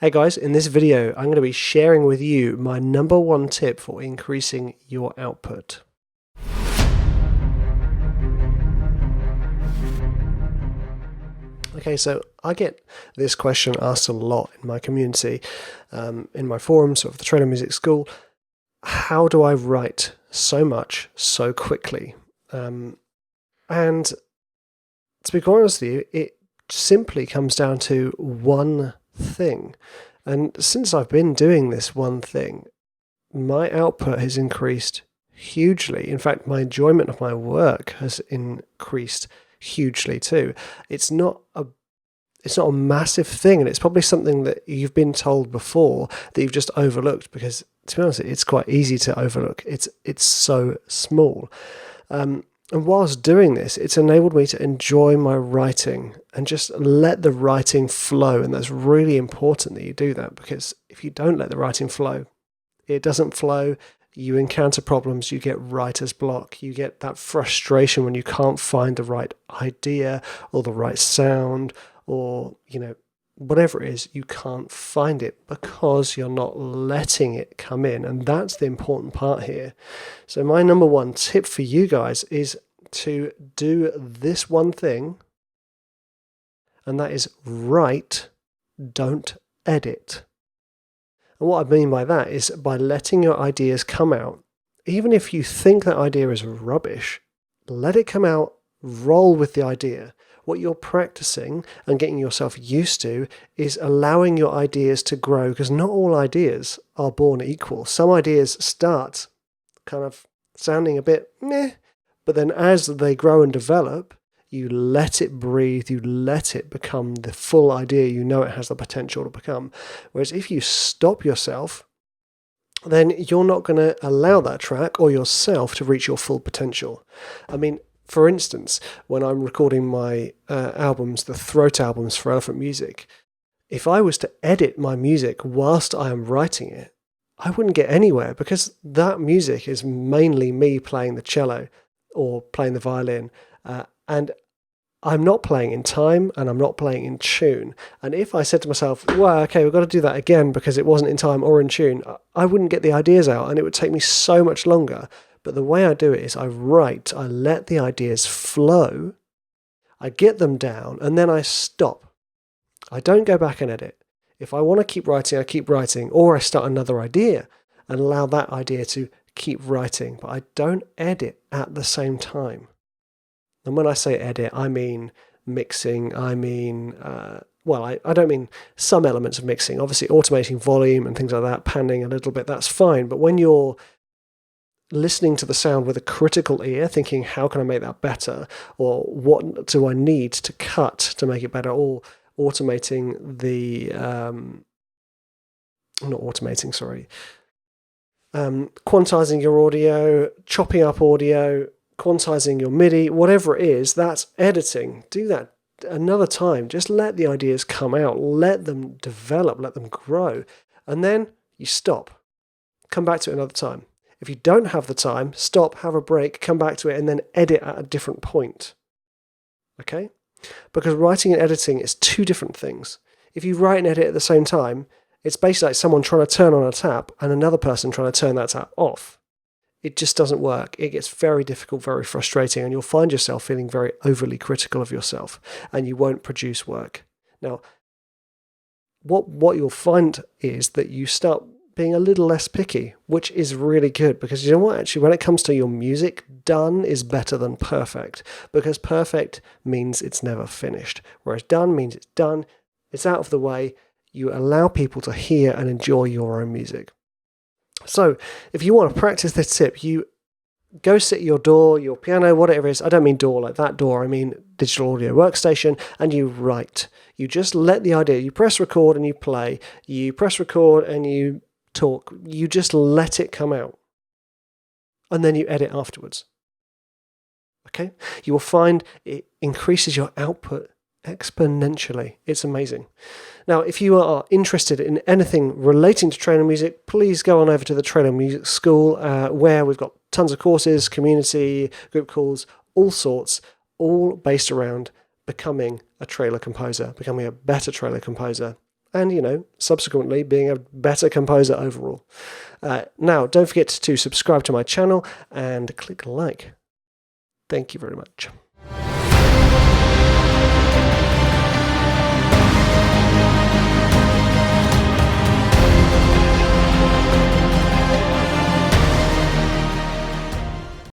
Hey guys, in this video I'm going to be sharing with you my number one tip for increasing your output. Okay, so I get this question asked a lot in my community, in my forums of the Trailer Music School. How do I write so much so quickly? And to be quite honest with you, it simply comes down to one thing. And since I've been doing this one thing, my output has increased hugely. In fact, my enjoyment of my work has increased hugely too. It's not a massive thing, and it's probably something that you've been told before that you've just overlooked, because to be honest, it's quite easy to overlook. It's so small. And whilst doing this, it's enabled me to enjoy my writing and just let the writing flow. And that's really important that you do that, because if you don't let the writing flow, it doesn't flow. You encounter problems, you get writer's block, you get that frustration when you can't find the right idea or the right sound, or, whatever it is, you can't find it because you're not letting it come in. And that's the important part here. So my number one tip for you guys is to do this one thing, and that is write, don't edit. And what I mean by that is by letting your ideas come out. Even if you think that idea is rubbish, let it come out, roll with the idea. What you're practicing and getting yourself used to is allowing your ideas to grow, because not all ideas are born equal. Some ideas start kind of sounding a bit meh, but then as they grow and develop, you let it breathe, you let it become the full idea you know it has the potential to become. Whereas if you stop yourself, then you're not going to allow that track or yourself to reach your full potential. I mean, for instance, when I'm recording my albums, the throat albums for Elephant Music, if I was to edit my music whilst I am writing it, I wouldn't get anywhere, because that music is mainly me playing the cello or playing the violin, and I'm not playing in time and I'm not playing in tune. And if I said to myself, well, okay, we've got to do that again because it wasn't in time or in tune, I wouldn't get the ideas out, and it would take me so much longer. But the way I do it is I write, I let the ideas flow, I get them down, and then I stop. I don't go back and edit. If I want to keep writing, I keep writing, or I start another idea and allow that idea to keep writing. But I don't edit at the same time. And when I say edit, I mean mixing, I mean, I don't mean some elements of mixing. Obviously, automating volume and things like that, panning a little bit, that's fine. But when you're listening to the sound with a critical ear, thinking, how can I make that better? Or what do I need to cut to make it better? Or automating quantizing your audio, chopping up audio, quantizing your MIDI, whatever it is, that's editing. Do that another time. Just let the ideas come out, let them develop, let them grow, and then you stop. Come back to it another time. If you don't have the time, stop, have a break, come back to it, and then edit at a different point. Okay? Because writing and editing is two different things. If you write and edit at the same time, it's basically like someone trying to turn on a tap and another person trying to turn that tap off. It just doesn't work. It gets very difficult, very frustrating, and you'll find yourself feeling very overly critical of yourself, and you won't produce work. Now, what you'll find is that you start being a little less picky, which is really good, because you know what, actually, when it comes to your music, done is better than perfect, because perfect means it's never finished, whereas done means it's done, it's out of the way, you allow people to hear and enjoy your own music. So if you want to practice this tip, you go sit at your door, your piano, whatever it is. I don't mean door like that door, I mean digital audio workstation, and you write. You just let the idea, you press record and you play, you press record and you talk, you just let it come out, and then you edit afterwards. Okay? You will find it increases your output exponentially. It's amazing. Now, if you are interested in anything relating to trailer music, please go on over to the Trailer Music School, where we've got tons of courses, community, group calls, all sorts, all based around becoming a trailer composer, becoming a better trailer composer, and, subsequently being a better composer overall. Now, don't forget to subscribe to my channel and click like. Thank you very much.